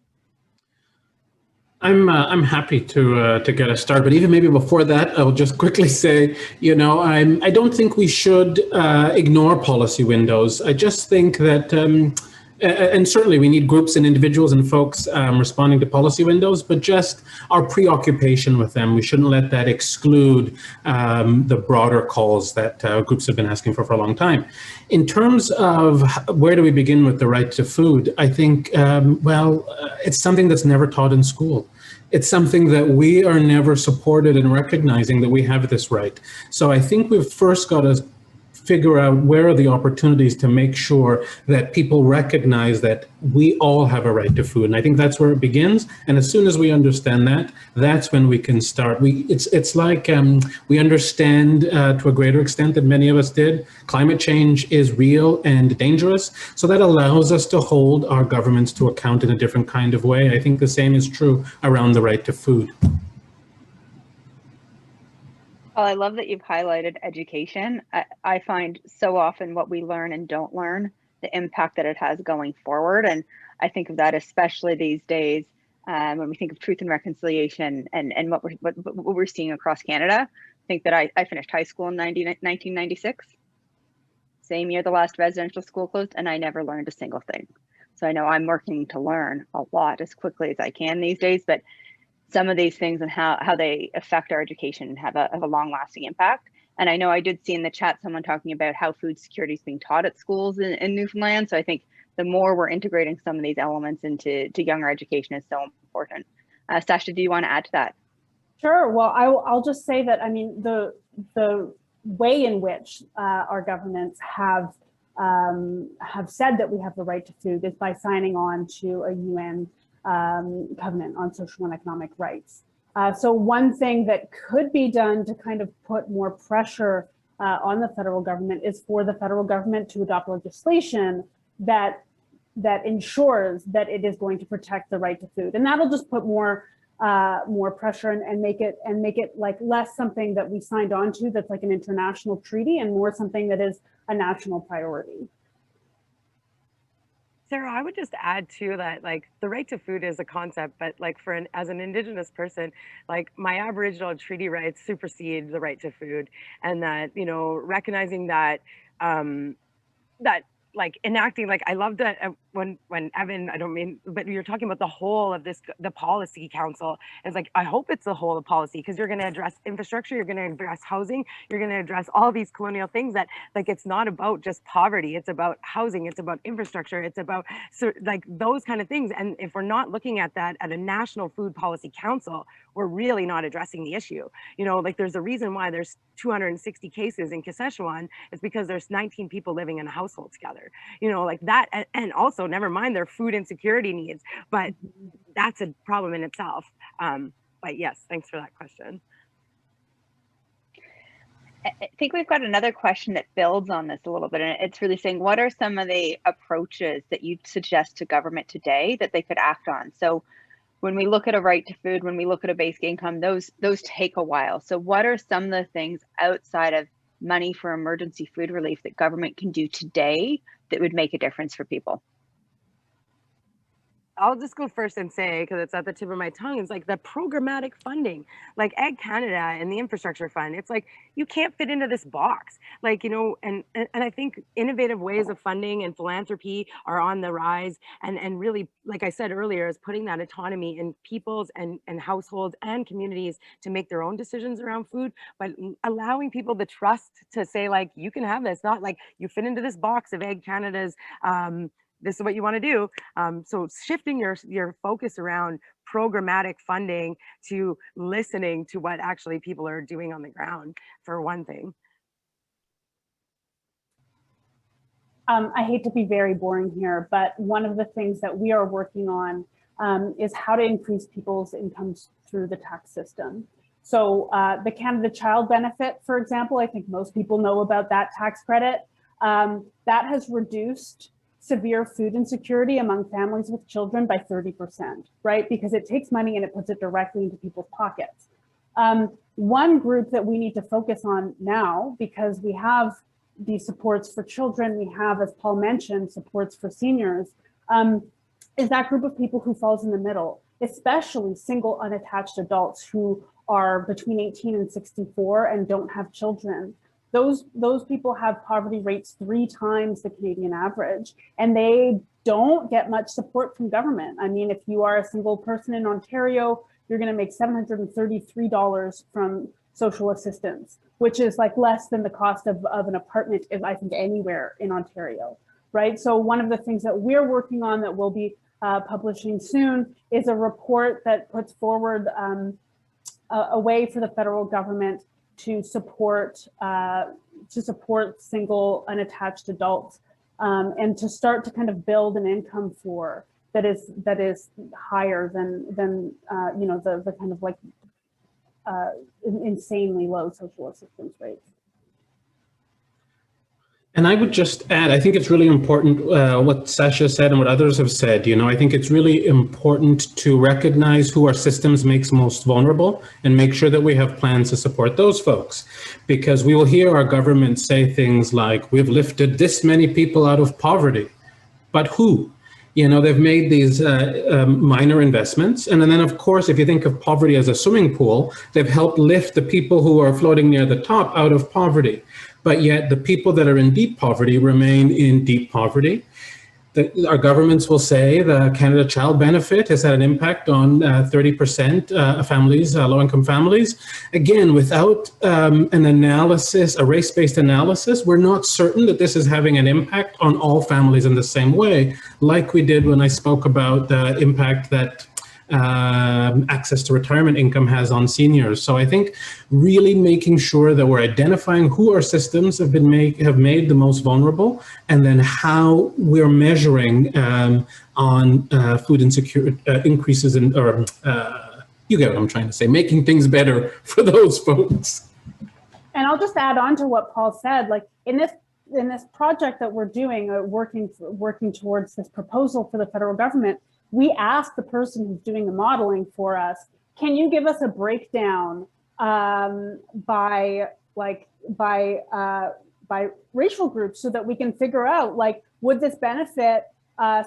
I'm happy to get us started, but even maybe before that, I'll just quickly say, you know, I don't think we should ignore policy windows. I just think that, and certainly we need groups and individuals and folks responding to policy windows, but just our preoccupation with them, we shouldn't let that exclude the broader calls that groups have been asking for a long time. In terms of where do we begin with the right to food, I think, it's something that's never taught in school. It's something that we are never supported in recognizing that we have this right. So I think we've first got to figure out where are the opportunities to make sure that people recognize that we all have a right to food. And I think that's where it begins. And as soon as we understand that, that's when we can start. It's like we understand to a greater extent than many of us did, climate change is real and dangerous. So that allows us to hold our governments to account in a different kind of way. I think the same is true around the right to food. Well, I love that you've highlighted education. I find so often what we learn and don't learn, the impact that it has going forward. And I think of that especially these days when we think of truth and reconciliation and what we're seeing across Canada. I think that I finished high school in 1996, same year the last residential school closed, and I never learned a single thing. So I know I'm working to learn a lot as quickly as I can these days, but some of these things and how they affect our education have a long-lasting impact. And I know I did see in the chat someone talking about how food security is being taught at schools in Newfoundland. So I think the more we're integrating some of these elements into younger education is so important. Sasha, do you want to add to that? Sure. Well, I'll just say that, I mean, the way in which our governments have said that we have the right to food is by signing on to a UN covenant on social and economic rights. So one thing that could be done to kind of put more pressure on the federal government is for the federal government to adopt legislation that ensures that it is going to protect the right to food, and that'll just put more pressure and make it like less something that we signed on to that's like an international treaty and more something that is a national priority. Sarah, I would just add too that like the right to food is a concept, but like as an Indigenous person, like my Aboriginal treaty rights supersede the right to food, and that, you know, recognizing that like enacting, like I love that when Evan, I don't mean, but you're talking about the whole of this, the policy council. It's like, I hope it's the whole of policy, because you're going to address infrastructure, you're going to address housing, you're going to address all these colonial things that, like, it's not about just poverty, it's about housing, it's about infrastructure, it's about like those kind of things. And if we're not looking at that at a national food policy council, we're really not addressing the issue. You know, like there's a reason why there's 260 cases in Saskatchewan. It's because there's 19 people living in a household together, you know, like that. And also, never mind their food insecurity needs, but that's a problem in itself. But yes, thanks for that question. I think we've got another question that builds on this a little bit, and it's really saying, what are some of the approaches that you'd suggest to government today that they could act on? So when we look at a right to food, when we look at a basic income, those take a while. So what are some of the things outside of money for emergency food relief that government can do today that would make a difference for people? I'll just go first and say, because it's at the tip of my tongue, it's like the programmatic funding, like Ag Canada and the infrastructure fund. It's like, you can't fit into this box, like, you know, and I think innovative ways of funding and philanthropy are on the rise. And really, like I said earlier, is putting that autonomy in people's and households and communities to make their own decisions around food, but allowing people the trust to say, like, you can have this, not like you fit into this box of Ag Canada's, this is what you want to do. So shifting your focus around programmatic funding to listening to what actually people are doing on the ground, for one thing. I hate to be very boring here, but one of the things that we are working on is how to increase people's incomes through the tax system. So the Canada Child Benefit, for example, I think most people know about that tax credit. That has reduced severe food insecurity among families with children by 30%, right? Because it takes money and it puts it directly into people's pockets. One group that we need to focus on now, because we have these supports for children, we have, as Paul mentioned, supports for seniors, is that group of people who falls in the middle, especially single unattached adults who are between 18 and 64 and don't have children. Those people have poverty rates 3 times the Canadian average, and they don't get much support from government. I mean, if you are a single person in Ontario, you're going to make $733 from social assistance, which is like less than the cost of an apartment, if I think anywhere in Ontario, right? So one of the things that we're working on that we'll be publishing soon is a report that puts forward a way for the federal government to support single unattached adults, and to start to kind of build an income floor that is higher than you know, the kind of like insanely low social assistance rates. And I would just add, I think it's really important what Sasha said and what others have said. You know, I think it's really important to recognize who our systems makes most vulnerable and make sure that we have plans to support those folks. Because we will hear our government say things like, we've lifted this many people out of poverty, but who? You know, they've made these minor investments. And then, of course, if you think of poverty as a swimming pool, they've helped lift the people who are floating near the top out of poverty. But yet the people that are in deep poverty remain in deep poverty. Our governments will say the Canada Child Benefit has had an impact on 30% of families, low-income families. Again, without an analysis, a race-based analysis, we're not certain that this is having an impact on all families in the same way, like we did when I spoke about the impact that access to retirement income has on seniors. So I think really making sure that we're identifying who our systems have made the most vulnerable, and then how we're measuring on food insecurity increases in, or you get what I'm trying to say, making things better for those folks. And I'll just add on to what Paul said, like in this project that we're doing, working towards this proposal for the federal government, we asked the person who's doing the modeling for us, can you give us a breakdown by racial groups so that we can figure out, like, would this benefit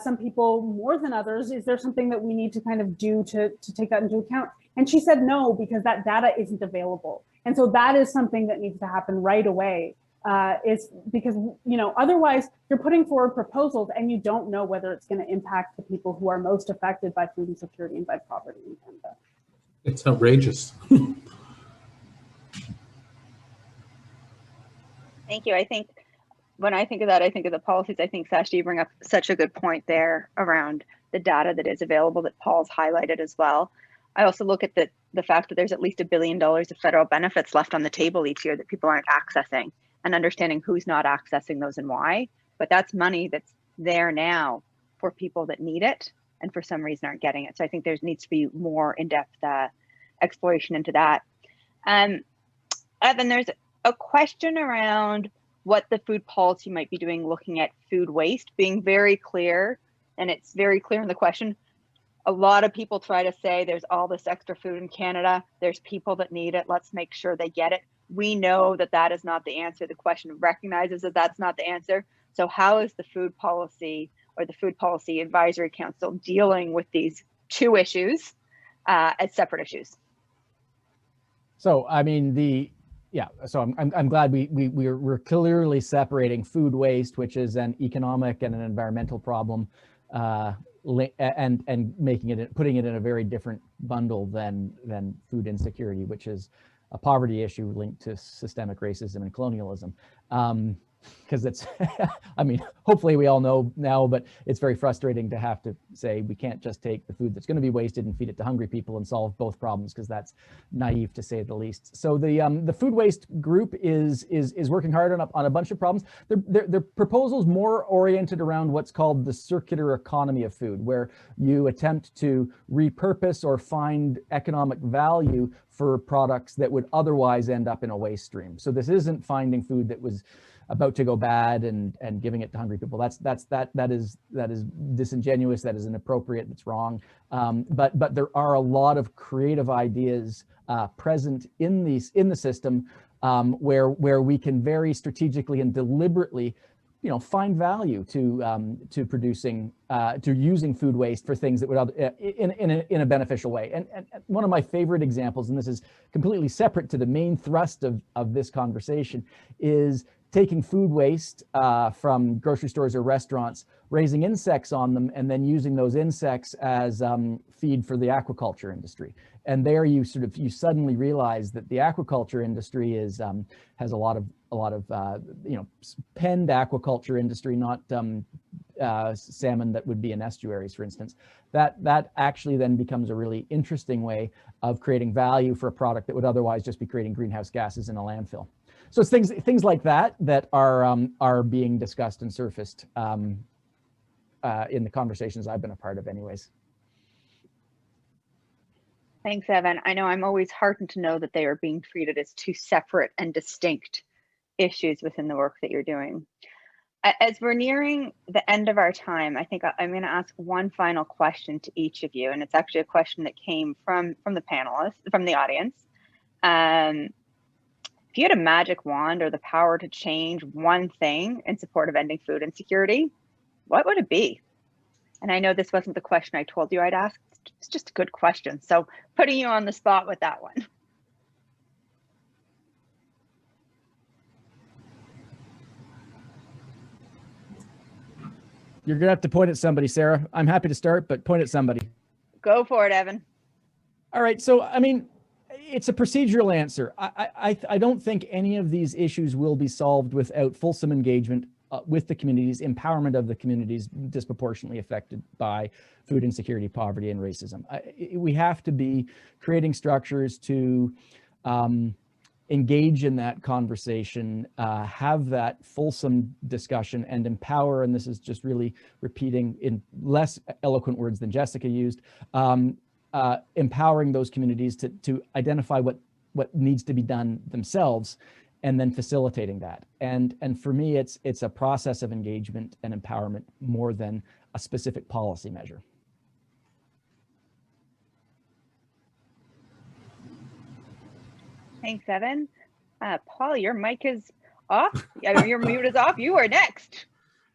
some people more than others? Is there something that we need to kind of do to take that into account? And she said no, because that data isn't available. And so that is something that needs to happen right away, is because, you know, otherwise you're putting forward proposals and you don't know whether it's going to impact the people who are most affected by food insecurity and by poverty in Canada. It's outrageous. Thank you. I think when I think of that, I think of the policies. I think, Sasha, you bring up such a good point there around the data that is available that Paul's highlighted as well. I also look at the fact that there's at least $1 billion of federal benefits left on the table each year that people aren't accessing, and understanding who's not accessing those and why. But that's money that's there now for people that need it and for some reason aren't getting it. So I think there needs to be more in-depth exploration into that. Evan, there's a question around what the food policy might be doing looking at food waste, being very clear, and it's very clear in the question. A lot of people try to say there's all this extra food in Canada, there's people that need it, let's make sure they get it. We know that that is not the answer. The question recognizes that that's not the answer. So how is the food policy or the Food Policy Advisory Council dealing with these two issues as separate issues? So, I mean, so I'm glad we're clearly separating food waste, which is an economic and an environmental problem, and putting it in a very different bundle than food insecurity, which is a poverty issue linked to systemic racism and colonialism. Because it's, I mean, hopefully we all know now, but it's very frustrating to have to say we can't just take the food that's going to be wasted and feed it to hungry people and solve both problems, because that's naive to say the least. So the food waste group is working hard on a bunch of problems. Their proposals more oriented around what's called the circular economy of food, where you attempt to repurpose or find economic value for products that would otherwise end up in a waste stream. So this isn't finding food that was about to go bad and giving it to hungry people. That is disingenuous. That is inappropriate. That's wrong. But there are a lot of creative ideas present in the system where we can very strategically and deliberately, you know, find value to producing to using food waste for things that would in a beneficial way. And one of my favorite examples, and this is completely separate to the main thrust of this conversation, is taking food waste from grocery stores or restaurants, raising insects on them, and then using those insects as feed for the aquaculture industry. And there you suddenly realize that the aquaculture industry has a lot of you know, penned aquaculture industry, not salmon that would be in estuaries, for instance. That actually then becomes a really interesting way of creating value for a product that would otherwise just be creating greenhouse gases in a landfill. So it's things like that are being discussed and surfaced in the conversations I've been a part of anyways. Thanks, Evan. I know I'm always heartened to know that they are being treated as two separate and distinct issues within the work that you're doing. As we're nearing the end of our time, I think I'm going to ask one final question to each of you, and it's actually a question that came from the panelists, from the audience. If you had a magic wand or the power to change one thing in support of ending food insecurity, what would it be? And I know this wasn't the question I told you I'd ask. It's just a good question. So putting you on the spot with that one. You're gonna have to point at somebody, Sarah. I'm happy to start, but point at somebody. Go for it, Evan. All right, so I mean, it's a procedural answer. I don't think any of these issues will be solved without fulsome engagement with the communities, empowerment of the communities disproportionately affected by food insecurity, poverty, and racism. We have to be creating structures to engage in that conversation, have that fulsome discussion, and empower, and this is just really repeating in less eloquent words than Jessica used, empowering those communities to identify what needs to be done themselves, and then facilitating that. And for me, it's a process of engagement and empowerment more than a specific policy measure. Thanks, Evan. Paul, your mic is off. Your mute is off. You are next.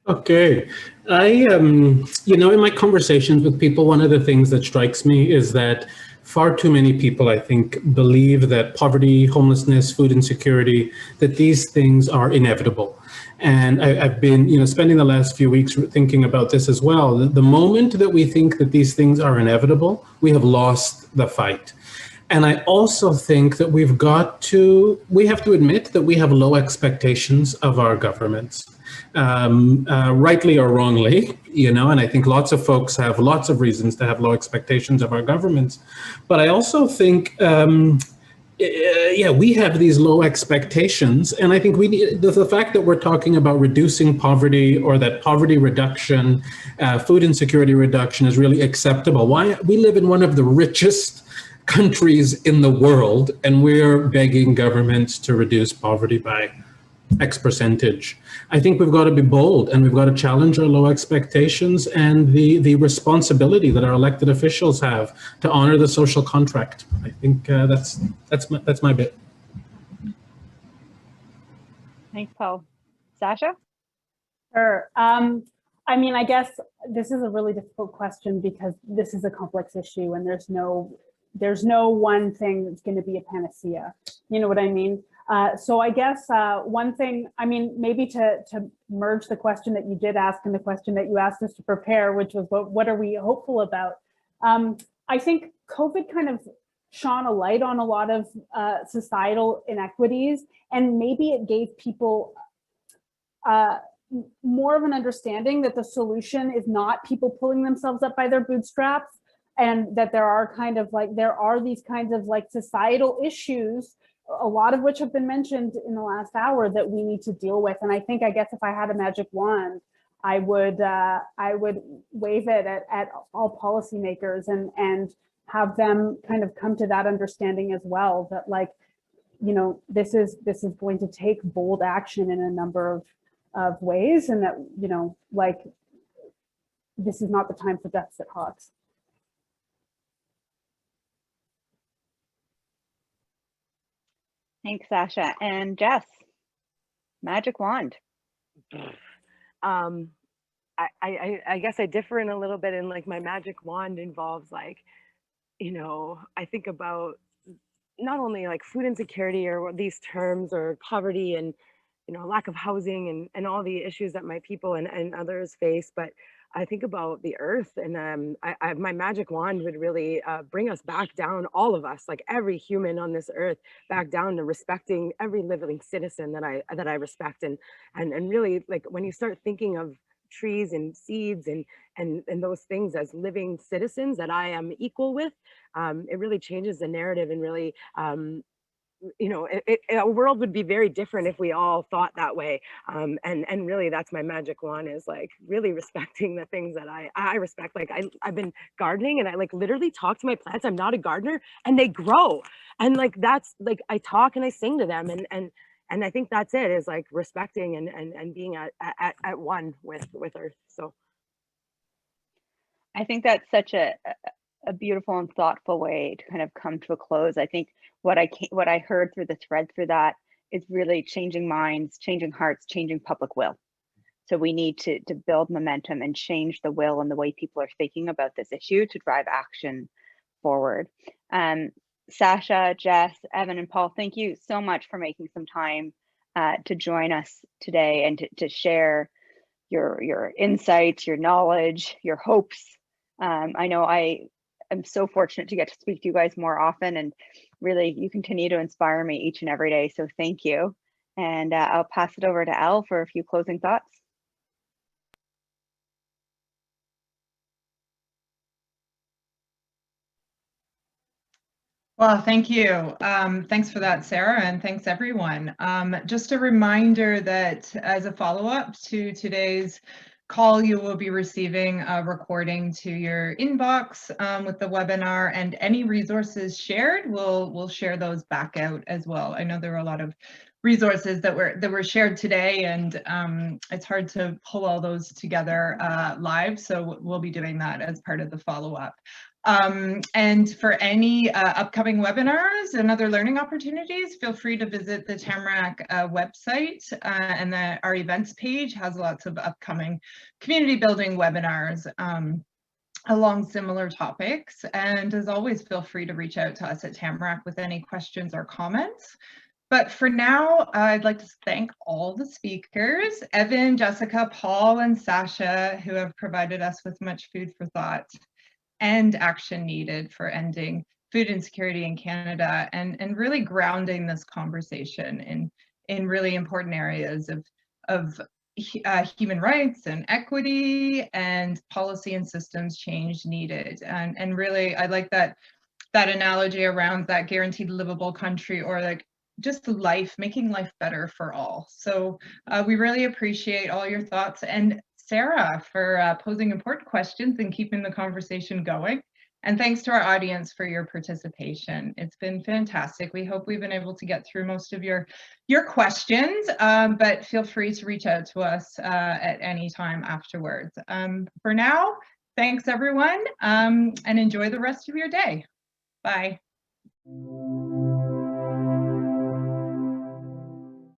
Okay. You know, in my conversations with people, one of the things that strikes me is that far too many people, I think, believe that poverty, homelessness, food insecurity, that these things are inevitable. And I've been, spending the last few weeks thinking about this as well. The moment that we think that these things are inevitable, we have lost the fight. And I also think that we have to admit that we have low expectations of our governments, rightly or wrongly, and I think lots of folks have lots of reasons to have low expectations of our governments. But I also think, we have these low expectations. And I think we need the fact that we're talking about reducing poverty, or that poverty reduction, food insecurity reduction is really acceptable. Why? We live in one of the richest countries in the world, and we're begging governments to reduce poverty by X percentage. I think we've got to be bold, and we've got to challenge our low expectations and the responsibility that our elected officials have to honor the social contract. I think that's my bit. Thanks, Paul. Sasha? Sure. I mean, I guess this is a really difficult question because this is a complex issue, and there's no one thing that's going to be a panacea. You know what I mean? So I guess one thing, I mean, maybe to merge the question that you did ask and the question that you asked us to prepare, which was what are we hopeful about? I think COVID kind of shone a light on a lot of societal inequities, and maybe it gave people more of an understanding that the solution is not people pulling themselves up by their bootstraps, and that there are these kinds of like societal issues, a lot of which have been mentioned in the last hour, that we need to deal with. And I guess if I had a magic wand, I would wave it at all policymakers and have them kind of come to that understanding as well, that this is going to take bold action in a number of ways, and that this is not the time for deficit hawks. Thanks, Sasha. And Jess, magic wand. I guess I differ in a little bit, in like my magic wand involves I think about not only like food insecurity or these terms, or poverty, and lack of housing, and all the issues that my people and others face, but I think about the earth, and my magic wand would really bring us back down, all of us, like every human on this earth, back down to respecting every living citizen that I respect, and really, like, when you start thinking of trees and seeds and those things as living citizens that I am equal with, it really changes the narrative, and really a world would be very different if we all thought that way, and really that's my magic wand, is like really respecting the things that I respect. Like I've been gardening, and I like literally talk to my plants. I'm not a gardener, and they grow, and like that's like I talk and I sing to them, and I think that's it, is like respecting and being at one with earth. So I think that's such a beautiful and thoughtful way to kind of come to a close. I think what I heard through the thread through that is really changing minds, changing hearts, changing public will. So we need to build momentum and change the will and the way people are thinking about this issue to drive action forward. Sasha, Jess, Evan, and Paul, thank you so much for making some time to join us today, and to share your insights, your knowledge, your hopes. I know I'm so fortunate to get to speak to you guys more often, and really you continue to inspire me each and every day. So thank you. And I'll pass it over to Elle for a few closing thoughts. Well, thank you. Thanks for that, Sarah, and thanks everyone. Just a reminder that as a follow-up to today's call, you will be receiving a recording to your inbox with the webinar, and any resources shared, we'll share those back out as well. I know there are a lot of resources that were shared today, and it's hard to pull all those together live, so we'll be doing that as part of the follow-up. And for any upcoming webinars and other learning opportunities, feel free to visit the Tamarack website, and our events page has lots of upcoming community building webinars along similar topics. And as always, feel free to reach out to us at Tamarack with any questions or comments. But for now, I'd like to thank all the speakers, Evan, Jessica, Paul, and Sasha, who have provided us with much food for thought and action needed for ending food insecurity in Canada, and really grounding this conversation in really important areas of human rights and equity and policy and systems change needed. And really, I like that analogy around that guaranteed livable country, or like just life, making life better for all. So we really appreciate all your thoughts, and Sarah for posing important questions and keeping the conversation going. And thanks to our audience for your participation. It's been fantastic. We hope we've been able to get through most of your questions, but feel free to reach out to us at any time afterwards. For now, thanks everyone, and enjoy the rest of your day. Bye.